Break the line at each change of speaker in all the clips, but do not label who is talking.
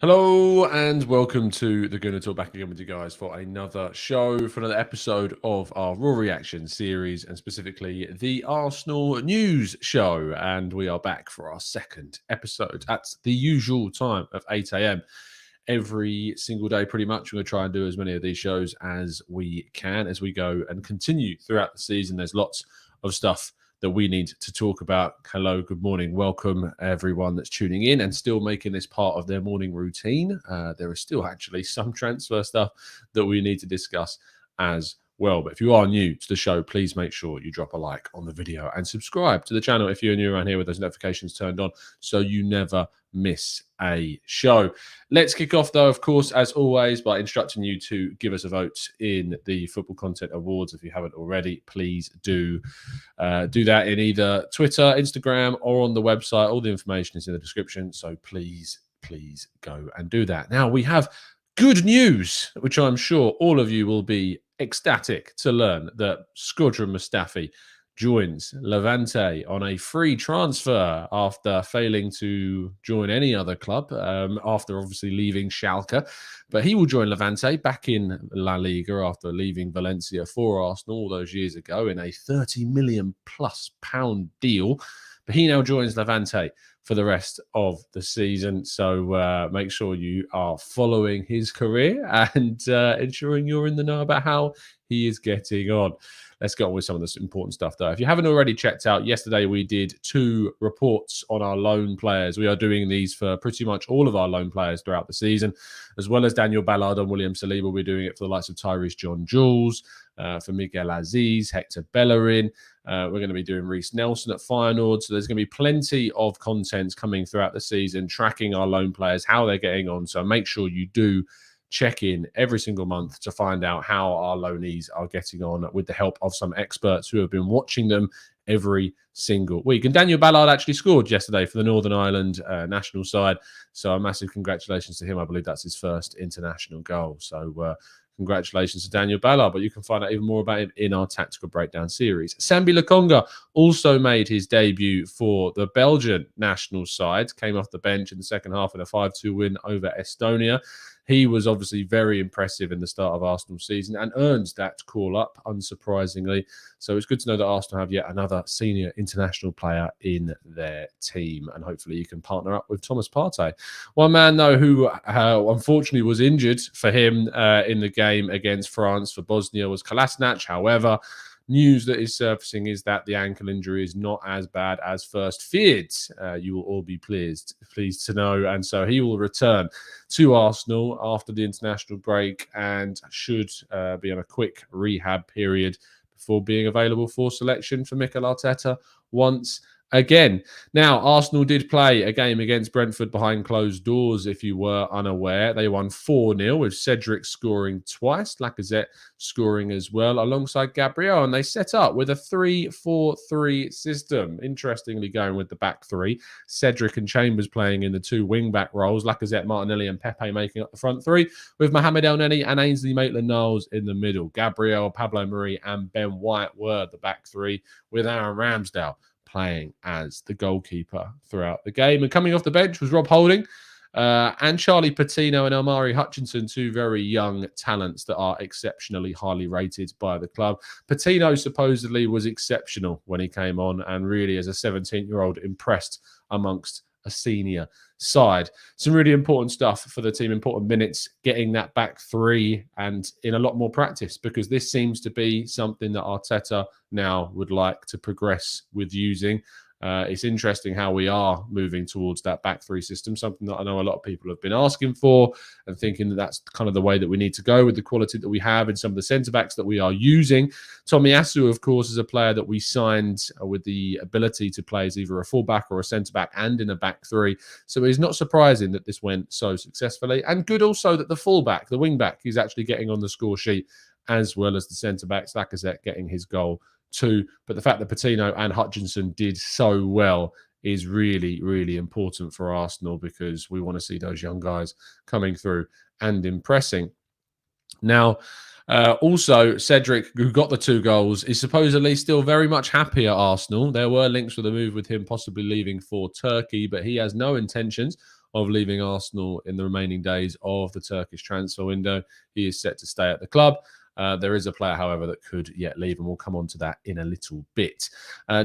Hello and welcome to the Gooner Talk, back again with you guys for another show, for another episode of our Raw Reaction series, and specifically the Arsenal News Show. And we are back for our second episode at the usual time of 8 a.m. every single day, pretty much. We're going to try and do as many of these shows as we can as we go and continue throughout the season. There's lots of stuff that we need to talk about. Hello, good morning, welcome everyone that's tuning in and still making this part of their morning routine. There is still actually some transfer stuff that we need to discuss as well. But if you are new to the show, please make sure you drop a like on the video and subscribe to the channel if you're new around here with those notifications turned on so you never miss a show. Let's kick off though, of course, as always, by instructing you to give us a vote in the Football Content Awards. If you haven't already, please do that in either Twitter, Instagram, or on the website. All the information is in the description, so please go and do that. Now, we have good news, which I'm sure all of you will be ecstatic to learn, that Squadron Mustafi joins Levante on a free transfer after failing to join any other club, after obviously leaving Schalke. But he will join Levante back in La Liga after leaving Valencia for Arsenal all those years ago in a £30 million+ deal. But he now joins Levante for the rest of the season. So make sure you are following his career and ensuring you're in the know about how he is getting on. Let's get on with some of this important stuff, though. If you haven't already checked out, yesterday we did 2 reports on our loan players. We are doing these for pretty much all of our loan players throughout the season, as well as Daniel Ballard and William Saliba. We're doing it for the likes of Tyrese John-Jules, for Miguel Aziz, Hector Bellerin. We're going to be doing Reece Nelson at Feyenoord. So there's going to be plenty of content coming throughout the season, tracking our loan players, how they're getting on. So make sure you do check in every single month to find out how our loanees are getting on, with the help of some experts who have been watching them every single week. And Daniel Ballard actually scored yesterday for the Northern Ireland national side. So a massive congratulations to him. I believe that's his first international goal. So congratulations to Daniel Ballard, but you can find out even more about him in our Tactical Breakdown series. Sambi Lokonga also made his debut for the Belgian national side, came off the bench in the second half in a 5-2 win over Estonia. He was obviously very impressive in the start of Arsenal season and earns that call-up, unsurprisingly. So it's good to know that Arsenal have yet another senior international player in their team, and hopefully you can partner up with Thomas Partey. One man, though, who unfortunately was injured for him in the game against France for Bosnia was Kolasinac. However, news that is surfacing is that the ankle injury is not as bad as first feared. You will all be pleased to know. And so he will return to Arsenal after the international break and should be on a quick rehab period before being available for selection for Mikel Arteta once again. Now, Arsenal did play a game against Brentford behind closed doors, if you were unaware. They won 4-0 with Cedric scoring twice, Lacazette scoring as well, alongside Gabriel. And they set up with a 3-4-3 system. Interestingly, going with the back three. Cedric and Chambers playing in the 2 wing-back roles. Lacazette, Martinelli and Pepe making up the front 3, with Mohamed Elneny and Ainsley Maitland-Niles in the middle. Gabriel, Pablo Mari and Ben White were the back 3, with Aaron Ramsdale playing as the goalkeeper throughout the game. And coming off the bench was Rob Holding and Charlie Patino and Omari Hutchinson, 2 very young talents that are exceptionally highly rated by the club. Patino supposedly was exceptional when he came on, and really as a 17-year-old impressed amongst a senior side. Some really important stuff for the team, important minutes, getting that back 3 and in a lot more practice, because this seems to be something that Arteta now would like to progress with using. It's interesting how we are moving towards that back 3 system, something that I know a lot of people have been asking for and thinking that that's kind of the way that we need to go with the quality that we have in some of the centre-backs that we are using. Tomiyasu, of course, is a player that we signed with the ability to play as either a full-back or a centre-back and in a back 3. So it's not surprising that this went so successfully. And good also that the full-back, the wing-back, is actually getting on the score sheet, as well as the centre-backs, Lacazette getting his goal too. But the fact that Patino and Hutchinson did so well is really, really important for Arsenal, because we want to see those young guys coming through and impressing. Now, also, Cedric, who got the 2 goals, is supposedly still very much happy at Arsenal. There were links with a move with him possibly leaving for Turkey, but he has no intentions of leaving Arsenal in the remaining days of the Turkish transfer window. He is set to stay at the club. There is a player, however, that could yet leave, and we'll come on to that in a little bit.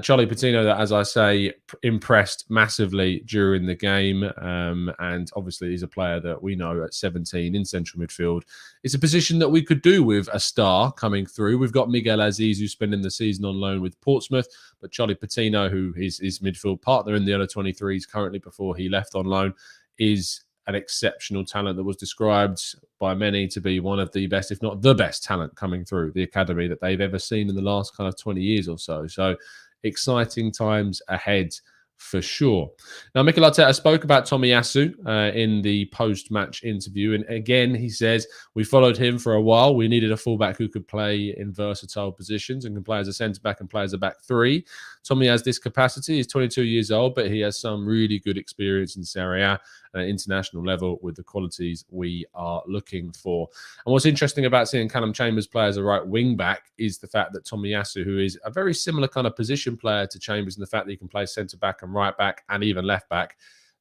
Charlie Patino, that, as I say, impressed massively during the game, and obviously he's a player that we know at 17 in central midfield. It's a position that we could do with a star coming through. We've got Miguel Aziz, who's spending the season on loan with Portsmouth, but Charlie Patino, who is his midfield partner in the under-23s currently before he left on loan, is an exceptional talent that was described by many to be one of the best, if not the best talent coming through the academy that they've ever seen in the last kind of 20 years or so. So exciting times ahead for sure. Now, Mikel Arteta spoke about Tomiyasu in the post-match interview. And again, he says, we followed him for a while. We needed a fullback who could play in versatile positions and can play as a centre-back and play as a back three. Tommy has this capacity. He's 22 years old, but he has some really good experience in Serie A at an international level with the qualities we are looking for. And what's interesting about seeing Callum Chambers play as a right wing-back is the fact that Tomiyasu, who is a very similar kind of position player to Chambers in the fact that he can play centre-back and right back and even left back,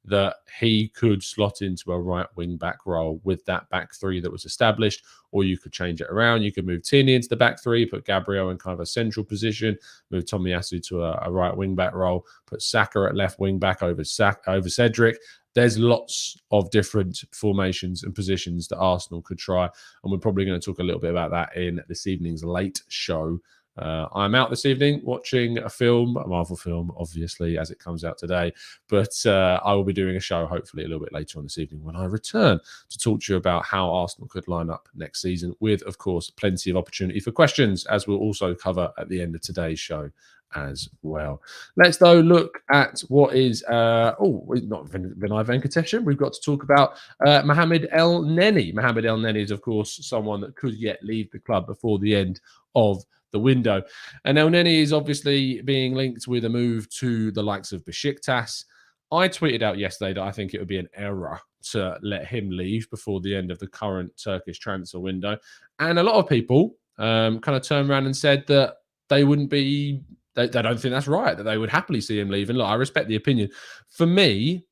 that he could slot into a right wing back role with that back three that was established, or you could change it around. You could move Tierney into the back three, put Gabriel in kind of a central position, move Tomiyasu to a right wing back role, put Saka at left wing back over Cedric. There's lots of different formations and positions that Arsenal could try, and we're probably going to talk a little bit about that in this evening's late show. I'm out this evening watching a film, a Marvel film, obviously, as it comes out today. But I will be doing a show, hopefully, a little bit later on this evening when I return to talk to you about how Arsenal could line up next season with, of course, plenty of opportunity for questions, as we'll also cover at the end of today's show as well. Let's, though, look at what is, not Vinay Venkatesham. We've got to talk about Mohamed Elneny. Mohamed Elneny is, of course, someone that could yet leave the club before the end of the window. And Elneny is obviously being linked with a move to the likes of Besiktas. I tweeted out yesterday that I think it would be an error to let him leave before the end of the current Turkish transfer window. And a lot of people kind of turned around and said that they wouldn't be, they don't think that's right, that they would happily see him leave. And look, I respect the opinion. For me,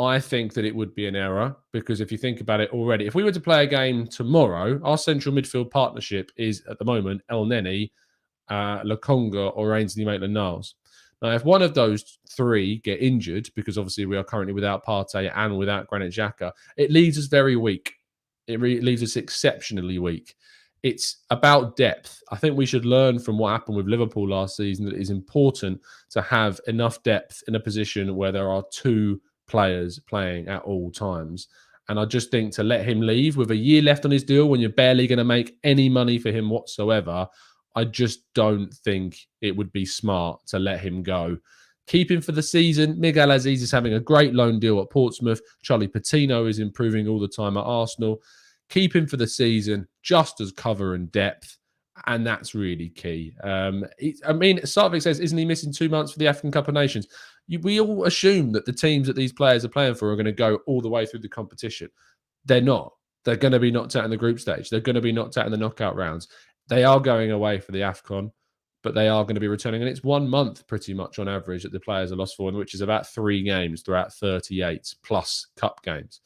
I think that it would be an error because if you think about it already, if we were to play a game tomorrow, our central midfield partnership is at the moment Elneny, Lokonga, or Ainsley Maitland-Niles. Now, if one of those three get injured, because obviously we are currently without Partey and without Granit Xhaka, it leaves us very weak. It leaves us exceptionally weak. It's about depth. I think we should learn from what happened with Liverpool last season that it is important to have enough depth in a position where there are two players playing at all times. And I just think to let him leave with a year left on his deal when you're barely going to make any money for him whatsoever, I just don't think it would be smart to let him go. Keep him for the season. Miguel Aziz is having a great loan deal at Portsmouth. Charlie Patino is improving all the time at Arsenal. Keep him for the season just as cover and depth. And that's really key. Sarvik says, isn't he missing 2 months for the African Cup of Nations? We all assume that the teams that these players are playing for are going to go all the way through the competition. They're not. They're going to be knocked out in the group stage. They're going to be knocked out in the knockout rounds. They are going away for the AFCON, but they are going to be returning. And it's 1 month pretty much on average that the players are lost for, which is about 3 games throughout 38 plus cup games.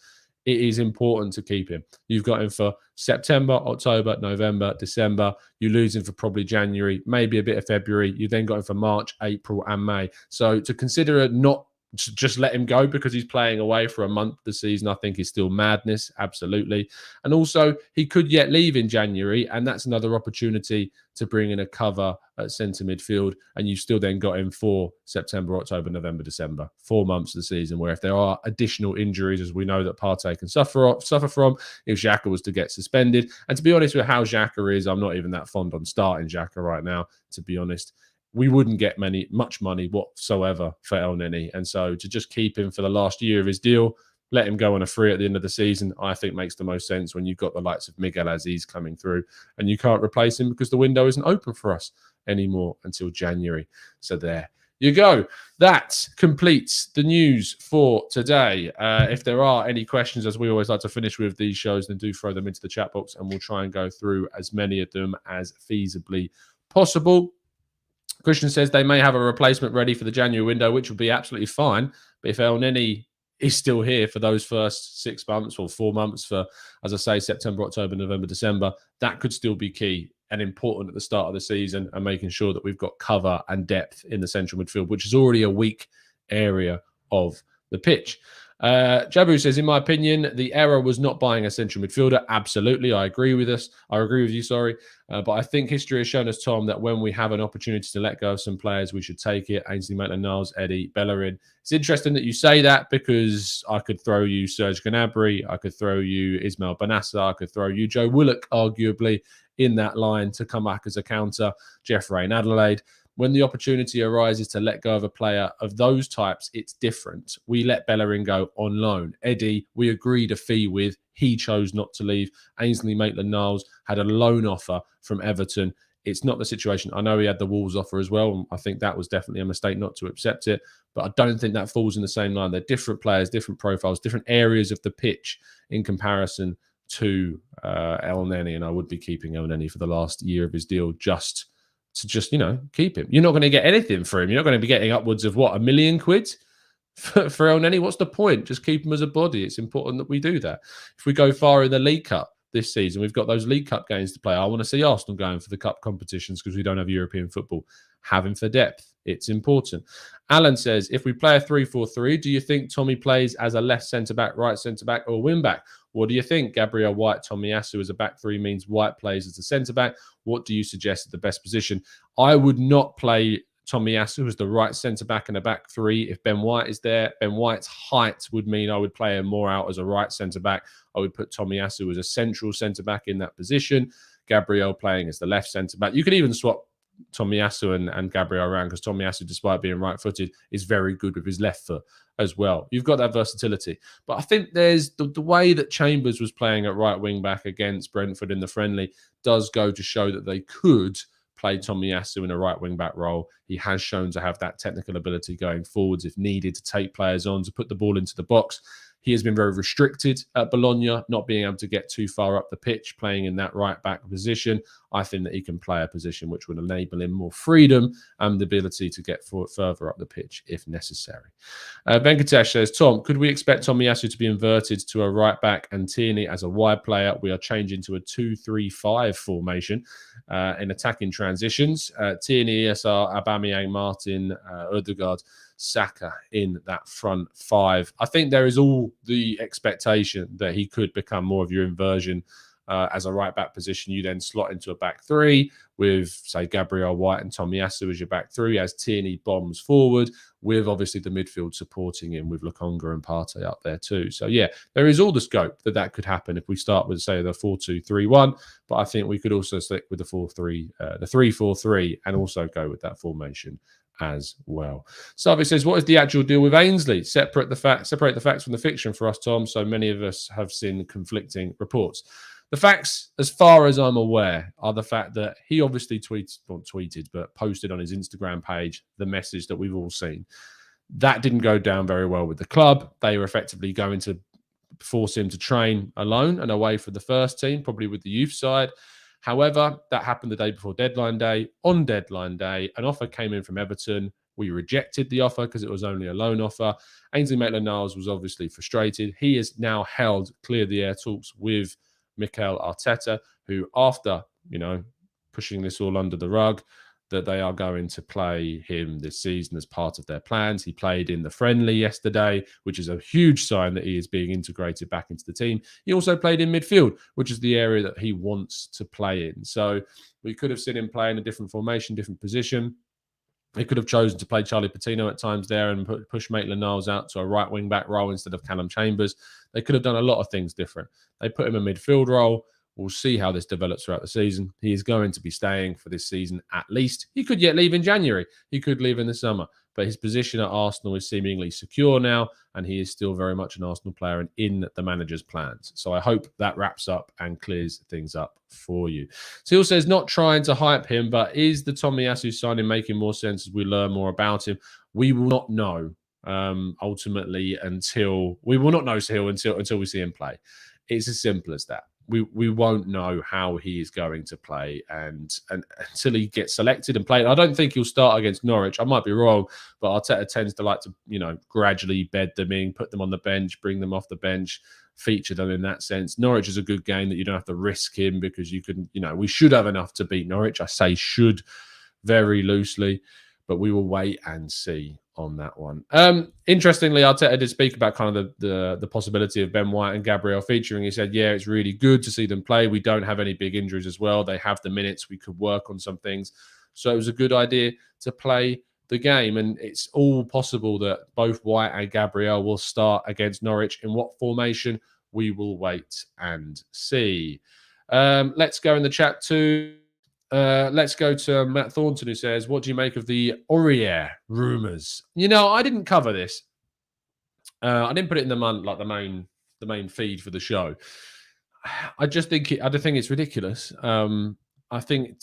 It is important to keep him. You've got him for September, October, November, December. You lose him for probably January, maybe a bit of February. You then got him for March, April, and May. So to consider it not just let him go because he's playing away for a month this season, I think is still madness, absolutely. And also, he could yet leave in January, and that's another opportunity to bring in a cover at centre midfield, and you've still then got him for September, October, November, December, 4 months of the season, where if there are additional injuries, as we know that Partey can suffer from, if Xhaka was to get suspended. And to be honest with how Xhaka is, I'm not even that fond on starting Xhaka right now, to be honest. We wouldn't get much money whatsoever for Elneny. And so to just keep him for the last year of his deal, let him go on a free at the end of the season, I think makes the most sense when you've got the likes of Miguel Aziz coming through and you can't replace him because the window isn't open for us anymore until January. So there you go. That completes the news for today. If there are any questions, as we always like to finish with these shows, then do throw them into the chat box and we'll try and go through as many of them as feasibly possible. Christian says they may have a replacement ready for the January window, which would be absolutely fine. But if Elneny is still here for those first 6 months or 4 months for, as I say, September, October, November, December, that could still be key and important at the start of the season, and making sure that we've got cover and depth in the central midfield, which is already a weak area of the pitch. Jabu says, in my opinion, the error was not buying a central midfielder. Absolutely, I agree with us. I agree with you, sorry. But I think history has shown us, Tom, that when we have an opportunity to let go of some players, we should take it. Ainsley Maitland-Niles, Eddie Bellerin. It's interesting that you say that, because I could throw you Serge Gnabry, I could throw you Ismail Benassa, I could throw you Joe Willock, arguably, in that line to come back as a counter, Jeff Rain Adelaide. When the opportunity arises to let go of a player of those types, it's different. We let Bellerin go on loan. Eddie, we agreed a fee with. He chose not to leave. Ainsley Maitland-Niles had a loan offer from Everton. It's not the situation. I know he had the Wolves offer as well, and I think that was definitely a mistake not to accept it. But I don't think that falls in the same line. They're different players, different profiles, different areas of the pitch in comparison to Elneny, and I would be keeping Elneny for the last year of his deal just to keep him. You're not going to get anything for him. You're not going to be getting upwards of £1 million for Elneny. What's the point? Just keep him as a body. It's important that we do that. If we go far in the League Cup this season, we've got those League Cup games to play. I want to see Arsenal going for the cup competitions because we don't have European football. Have him for depth. It's important. Alan says, if we play a 3-4-3, do you think Tommy plays as a left centre-back, right centre-back, or wing-back? What do you think? Gabriel, White, Tomiyasu as a back three means White plays as a centre-back. What do you suggest is the best position? I would not play Tomiyasu as the right centre-back and a back three if Ben White is there. Ben White's height would mean I would play him more out as a right centre-back. I would put Tomiyasu as a central centre-back in that position. Gabriel playing as the left centre-back. You could even swap Tomiyasu and Gabriel around, because Tomiyasu, despite being right-footed, is very good with his left foot as well. You've got that versatility. But I think there's the way that Chambers was playing at right wing-back against Brentford in the friendly does go to show that they could play Tomiyasu in a right wing-back role. He has shown to have that technical ability going forwards if needed, to take players on, to put the ball into the box. He has been very restricted at Bologna, not being able to get too far up the pitch, playing in that right-back position. I think that he can play a position which would enable him more freedom and the ability to get further up the pitch if necessary. Venkatesh says, Tom, could we expect Tomiyasu to be inverted to a right-back and Tierney as a wide player? We are changing to a 2-3-5 formation in attacking transitions. Tierney, ESR, Aubameyang, Martin, Odegaard, Saka in that front five. I think there is all the expectation that he could become more of your inversion as a right-back position. You then slot into a back three with, say, Gabriel, White and Tomiyasu as your back three, as Tierney bombs forward, with obviously the midfield supporting him with Lokonga and Partey up there too. So, yeah, there is all the scope that could happen if we start with, say, the 4-2-3-1, but I think we could also stick with the 3-4-3 and also go with that formation as well. Savi says, what is the actual deal with Ainsley? Separate the facts from the fiction for us, Tom. So many of us have seen conflicting reports. The facts, as far as I'm aware, are the fact that he obviously posted on his Instagram page the message that we've all seen. That didn't go down very well with the club. They were effectively going to force him to train alone and away for the first team, probably with the youth side. However, that happened the day before deadline day. On deadline day, an offer came in from Everton. We rejected the offer because it was only a loan offer. Ainsley Maitland-Niles was obviously frustrated. He has now held clear the air talks with Mikel Arteta, who, after pushing this all under the rug, that they are going to play him this season as part of their plans. He played in the friendly yesterday, which is a huge sign that he is being integrated back into the team. He also played in midfield, which is the area that he wants to play in. So we could have seen him play in a different formation, different position. They could have chosen to play Charlie Patino at times there and push Maitland-Niles out to a right wing-back role instead of Callum Chambers. They could have done a lot of things different. They put him in midfield role. We'll see how this develops throughout the season. He is going to be staying for this season at least. He could yet leave in January. He could leave in the summer. But his position at Arsenal is seemingly secure now, and he is still very much an Arsenal player and in the manager's plans. So I hope that wraps up and clears things up for you. Seal says, not trying to hype him, but is the Tomiyasu signing making more sense as we learn more about him? We will not know ultimately until we see him play. It's as simple as that. we won't know how he is going to play, and until he gets selected and played. I don't think he'll start against Norwich. I might be wrong, but Arteta tends to like to, gradually bed them in, put them on the bench, bring them off the bench, feature them in that sense. Norwich is a good game that you don't have to risk him, because you can, we should have enough to beat Norwich. I say should very loosely, but we will wait and see on that one. Interestingly, Arteta did speak about kind of the possibility of Ben White and Gabriel featuring. He said, yeah, it's really good to see them play. We don't have any big injuries as well. They have the minutes. We could work on some things. So it was a good idea to play the game. And it's all possible that both White and Gabriel will start against Norwich. In what formation? We will wait and see. Let's go in the chat to... let's go to Matt Thornton, who says, what do you make of the Aurier rumours? I didn't cover this. I didn't put it in the main feed for the show. I think it's ridiculous. I think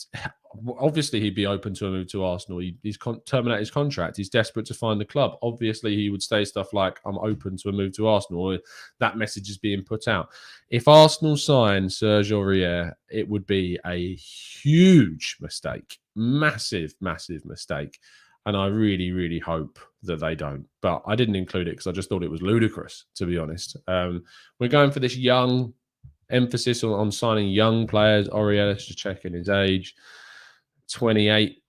obviously he'd be open to a move to Arsenal. He's terminated his contract. He's desperate to find a club. Obviously, he would say stuff like, I'm open to a move to Arsenal. That message is being put out. If Arsenal sign Serge Aurier, it would be a huge mistake. Massive, massive mistake. And I really, really hope that they don't. But I didn't include it because I just thought it was ludicrous, to be honest. We're going for this young emphasis on signing young players. Aurier, let's just check in his age. 28,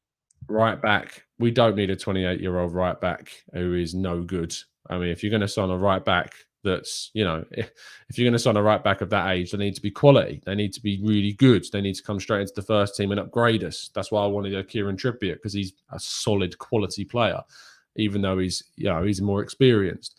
right back. We don't need a 28-year-old right back who is no good. I mean, if you're going to sign a right back that's, if you're going to sign a right back of that age, they need to be quality. They need to be really good. They need to come straight into the first team and upgrade us. That's why I wanted a Kieran Trippier, because he's a solid quality player, even though he's more experienced.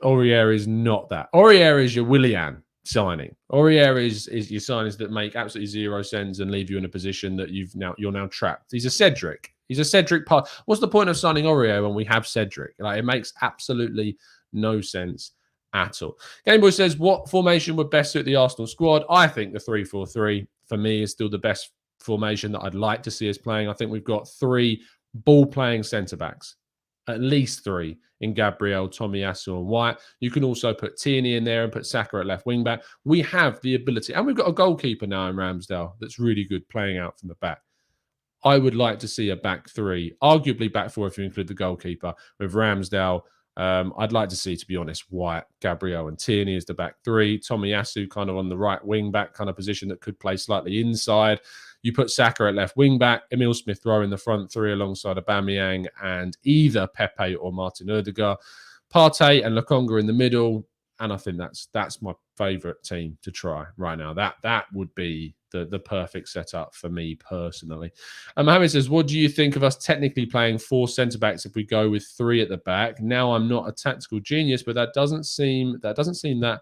Aurier is not that. Aurier is your Willian signing. Aurier is your signings that make absolutely zero sense and leave you in a position that you're now trapped. He's a Cedric. He's a Cedric part. What's the point of signing Aurier when we have Cedric? It makes absolutely no sense at all. Gameboy says, what formation would best suit the Arsenal squad? I think the 3-4-3 for me is still the best formation that I'd like to see us playing. I think we've got 3 ball-playing centre-backs, at least 3 in Gabriel, Tomiyasu and White. You can also put Tierney in there and put Saka at left wing-back. We have the ability, and we've got a goalkeeper now in Ramsdale that's really good playing out from the back. I would like to see a back 3, arguably back 4 if you include the goalkeeper, with Ramsdale. I'd like to see, to be honest, White, Gabriel and Tierney as the back 3. Tomiyasu kind of on the right wing-back kind of position that could play slightly inside. You put Saka at left wing-back, Emil Smith-Rowe in the front 3 alongside Aubameyang and either Pepe or Martin Odegaard. Partey and Lokonga in the middle. And I think that's my favourite team to try right now. That would be the perfect setup for me personally. Mohammed says, what do you think of us technically playing 4 centre-backs if we go with 3 at the back? Now, I'm not a tactical genius, but that doesn't seem that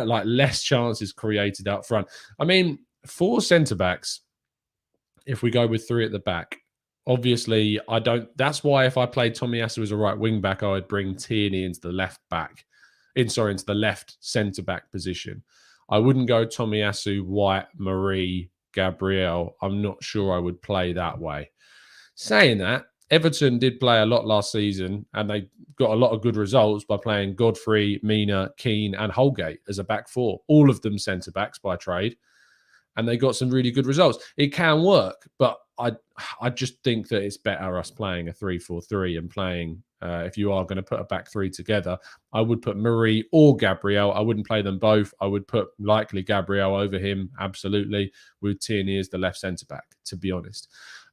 like less chances created up front. I mean, 4 centre-backs, if we go with 3 at the back, obviously I don't. That's why if I played Tomiyasu as a right wing back, I would bring Tierney into the left back, into the left centre back position. I wouldn't go Tomiyasu, White, Marie, Gabriel. I'm not sure I would play that way. Saying that, Everton did play a lot last season, and they got a lot of good results by playing Godfrey, Mina, Keane, and Holgate as a back 4. All of them centre backs by trade. And they got some really good results. It can work, but I just think that it's better us playing a 3-4-3 and playing, if you are going to put a back 3 together, I would put Marie or Gabriel. I wouldn't play them both. I would put likely Gabriel over him, absolutely, with Tierney as the left centre-back, to be honest.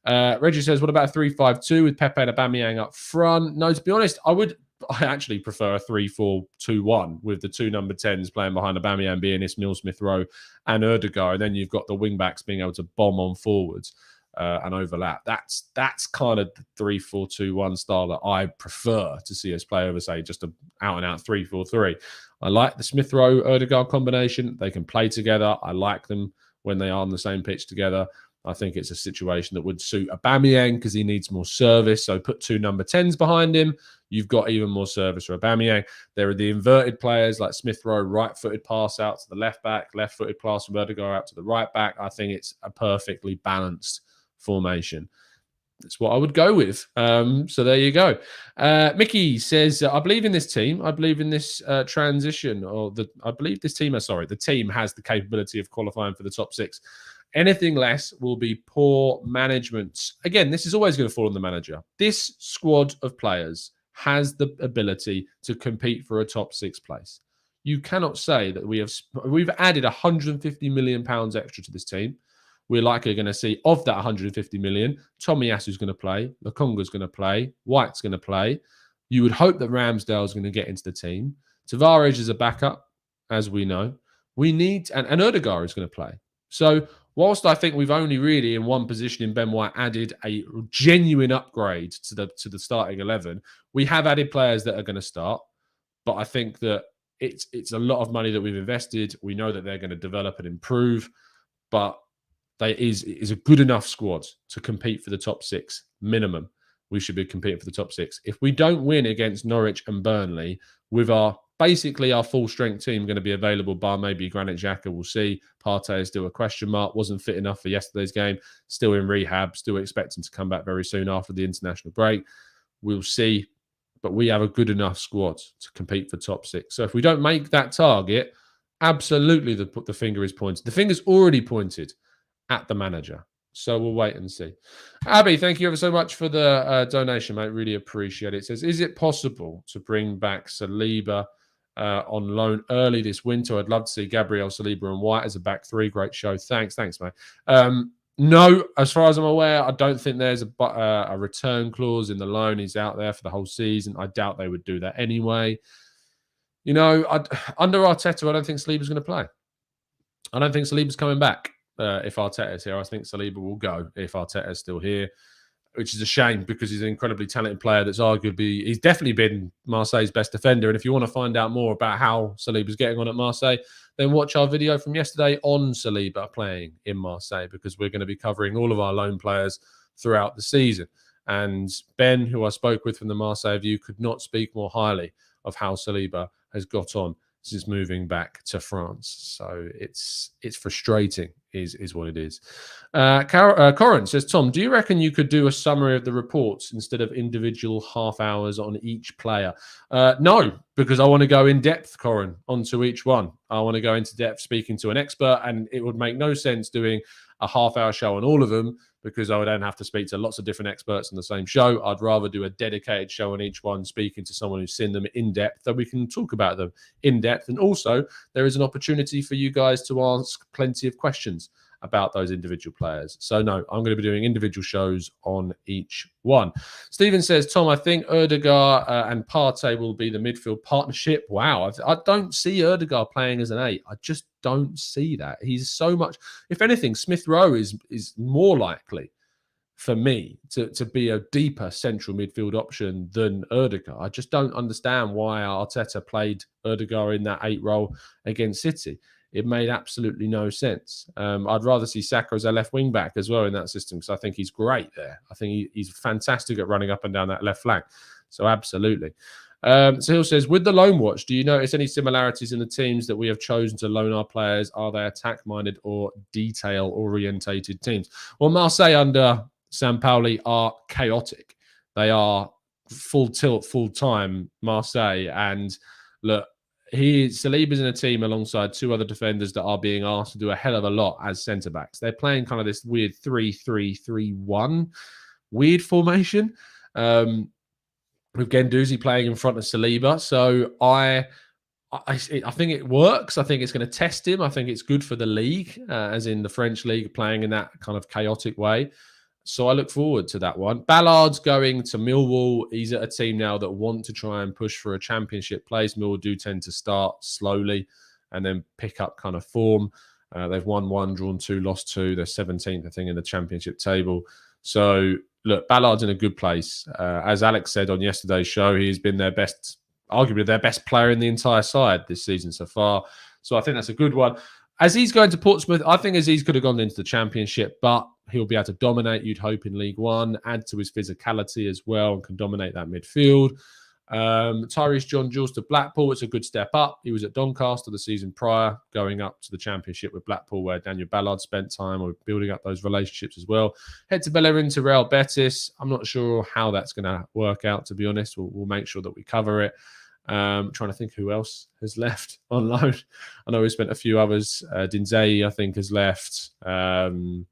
Reggie says, what about a 3-5-2 with Pepe and Aubameyang up front? No, to be honest, I actually prefer a 3-4-2-1 with the 2 number 10s playing behind Aubameyang being Ismail Smith-Rowe and Odegaard, and then you've got the wing-backs being able to bomb on forwards and overlap. That's kind of the 3-4-2-1 style that I prefer to see us play over, say, just an out-and-out 3-4-3. I like the Smith-Rowe Odegaard combination. They can play together. I like them when they are on the same pitch together. I think it's a situation that would suit Aubameyang because he needs more service. So put 2 number 10s behind him. You've got even more service for Aubameyang. There are the inverted players like Smith-Rowe, right-footed pass out to the left back, left-footed pass from Odegaard out to the right back. I think it's a perfectly balanced formation. That's what I would go with. So there you go. Mickey says, I believe in this team. I believe in this transition. I believe this team, the team has the capability of qualifying for the top 6. Anything less will be poor management. Again, this is always going to fall on the manager. This squad of players has the ability to compete for a top 6 place. You cannot say that we've added 150 million pounds extra to this team. We're likely going to see, of that 150 million, Tomiyasu's going to play, Lokonga's going to play, White's going to play. You would hope that Ramsdale's going to get into the team. Tavares is a backup, as we know. We need, and Ødegaard is going to play. So whilst I think we've only really in one position in Ben White added a genuine upgrade to the starting 11, we have added players that are going to start. But I think that it's a lot of money that we've invested. We know that they're going to develop and improve, but it is a good enough squad to compete for the top 6 minimum. We should be competing for the top 6. If we don't win against Norwich and Burnley, with basically our full strength team going to be available, bar maybe Granit Xhaka, we'll see. Partey is still a question mark. Wasn't fit enough for yesterday's game. Still in rehab. Still expecting to come back very soon after the international break. We'll see. But we have a good enough squad to compete for top 6. So if we don't make that target, absolutely the finger is pointed. The finger's already pointed at the manager. So we'll wait and see. Abby, thank you ever so much for the donation, mate. Really appreciate it. It says, is it possible to bring back Saliba on loan early this winter? I'd love to see Gabriel, Saliba and White as a back 3. Great show. Thanks, mate. No, as far as I'm aware, I don't think there's a return clause in the loan. He's out there for the whole season. I doubt they would do that anyway. You know, under Arteta, I don't think Saliba's going to play. I don't think Saliba's coming back. If Arteta is here, I think Saliba will go if Arteta is still here, which is a shame because he's an incredibly talented player that's arguably, he's definitely been Marseille's best defender. And if you want to find out more about how Saliba's getting on at Marseille, then watch our video from yesterday on Saliba playing in Marseille, because we're going to be covering all of our loan players throughout the season. And Ben, who I spoke with from the Marseille View, could not speak more highly of how Saliba has got on since moving back to France. So it's frustrating is what it is. Corin says, Tom, do you reckon you could do a summary of the reports instead of individual half hours on each player? No, because I want to go in depth, Corin, onto each one. I want to go into depth speaking to an expert, and it would make no sense doing a half-hour show on all of them, because I would then have to speak to lots of different experts on the same show. I'd rather do a dedicated show on each one, speaking to someone who's seen them in depth, that we can talk about them in depth. And also, there is an opportunity for you guys to ask plenty of questions about those individual players. So no, I'm going to be doing individual shows on each one. Stephen says, Tom, I think Ødegaard and Partey will be the midfield partnership. Wow, I don't see Ødegaard playing as an 8. I just don't see that. He's so much, if anything, Smith Rowe is more likely for me to be a deeper central midfield option than Ødegaard. I just don't understand why Arteta played Ødegaard in that 8 role against City. It made absolutely no sense. I'd rather see Saka as a left wing back as well in that system, because I think he's great there. I think he's fantastic at running up and down that left flank. So absolutely. Hill says, with the loan watch, do you notice any similarities in the teams that we have chosen to loan our players? Are they attack-minded or detail-orientated teams? Well, Marseille under Sampaoli are chaotic. They are full tilt, full time Marseille. And look, Saliba's in a team alongside 2 other defenders that are being asked to do a hell of a lot as centre-backs. They're playing kind of this weird 3-3-3-1 weird formation. With Guendouzi playing in front of Saliba. So I think it works. I think it's going to test him. I think it's good for the league, as in the French league, playing in that kind of chaotic way. So I look forward to that one. Ballard's going to Millwall. He's at a team now that want to try and push for a championship place. Millwall do tend to start slowly and then pick up kind of form. They've won 1, drawn 2, lost 2. They're 17th, I think, in the championship table. So look, Ballard's in a good place. As Alex said on yesterday's show, he's been arguably their best player in the entire side this season so far. So I think that's a good one. Aziz going to Portsmouth, I think Aziz could have gone into the championship, but he'll be able to dominate, you'd hope, in League One, add to his physicality as well, and can dominate that midfield. Tyrese John Jules to Blackpool. It's a good step up. He was at Doncaster the season prior, going up to the Championship with Blackpool, where Daniel Ballard spent time or building up those relationships as well. Head to Bellerin to Real Betis. I'm not sure how that's going to work out, to be honest. We'll make sure that we cover it. Trying to think who else has left on loan. I know we spent a few others. Dinzei, I think, has left. I'm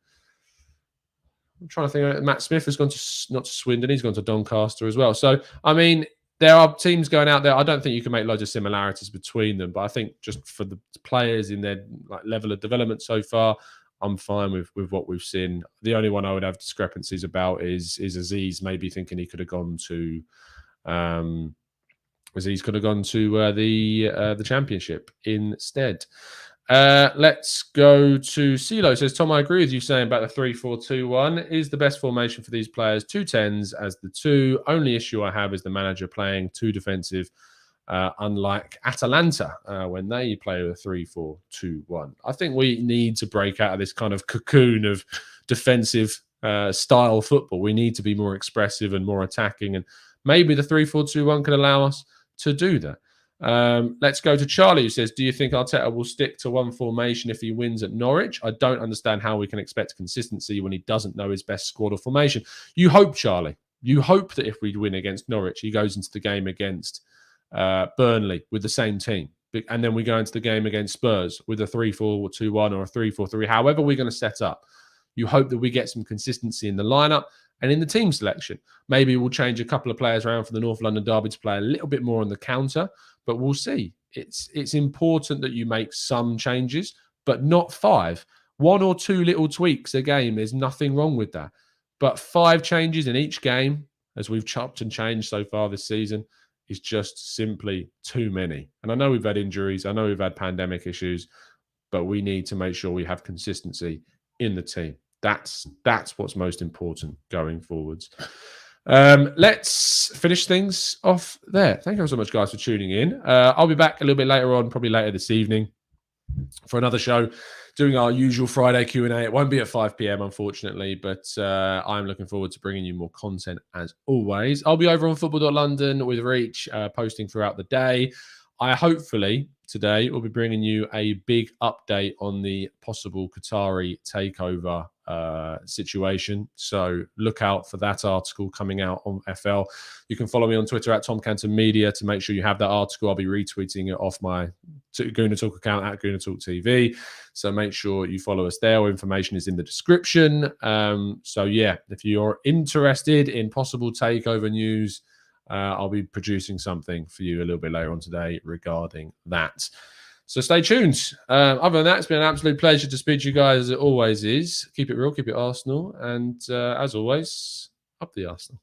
trying to think. Matt Smith has gone to, not to Swindon, he's gone to Doncaster as well. So, I mean, there are teams going out there. I don't think you can make loads of similarities between them, but I think just for the players in their level of development so far, I'm fine with what we've seen. The only one I would have discrepancies about is Aziz, maybe thinking he could have gone to the Championship instead. Let's go to CeeLo. Says, Tom, I agree with you saying about the 3-4-2-1 is the best formation for these players. 2 10s as the 2. Only issue I have is the manager playing 2 defensive, unlike Atalanta when they play with a 3-4-2-1. I think we need to break out of this kind of cocoon of defensive style football. We need to be more expressive and more attacking, and maybe the 3-4-2-1 can allow us to do that. Let's go to Charlie, who says, do you think Arteta will stick to one formation if he wins at Norwich? I don't understand how we can expect consistency when he doesn't know his best squad or formation. You hope, Charlie. You hope that if we win against Norwich, he goes into the game against Burnley with the same team. And then we go into the game against Spurs with a 3-4-2-1 or a 3-4-3, however we're going to set up. You hope that we get some consistency in the lineup and in the team selection. Maybe we'll change a couple of players around for the North London derby to play a little bit more on the counter, but we'll see. It's important that you make some changes, but not 5. 1 or 2 little tweaks a game, there's nothing wrong with that. But 5 changes in each game, as we've chopped and changed so far this season, is just simply too many. And I know we've had injuries, I know we've had pandemic issues, but we need to make sure we have consistency in the team. That's what's most important going forwards. Let's finish things off there. Thank you so much, guys, for tuning in. I'll be back a little bit later on, probably later this evening, for another show, doing our usual Friday Q&A. It won't be at 5 p.m, unfortunately, but I'm looking forward to bringing you more content as always. I'll be over on football.london with Reach, posting throughout the day. I hopefully today will be bringing you a big update on the possible Qatari takeover situation. So look out for that article coming out on FL. You can follow me on Twitter at Tom Canton Media to make sure you have that article. I'll be retweeting it off my Gooner Talk account at Gooner Talk TV. So make sure you follow us there. All information is in the description. So yeah, if you're interested in possible takeover news, I'll be producing something for you a little bit later on today regarding that. So stay tuned. Other than that, it's been an absolute pleasure to speak to you guys, as it always is. Keep it real, keep it Arsenal. And as always, up the Arsenal.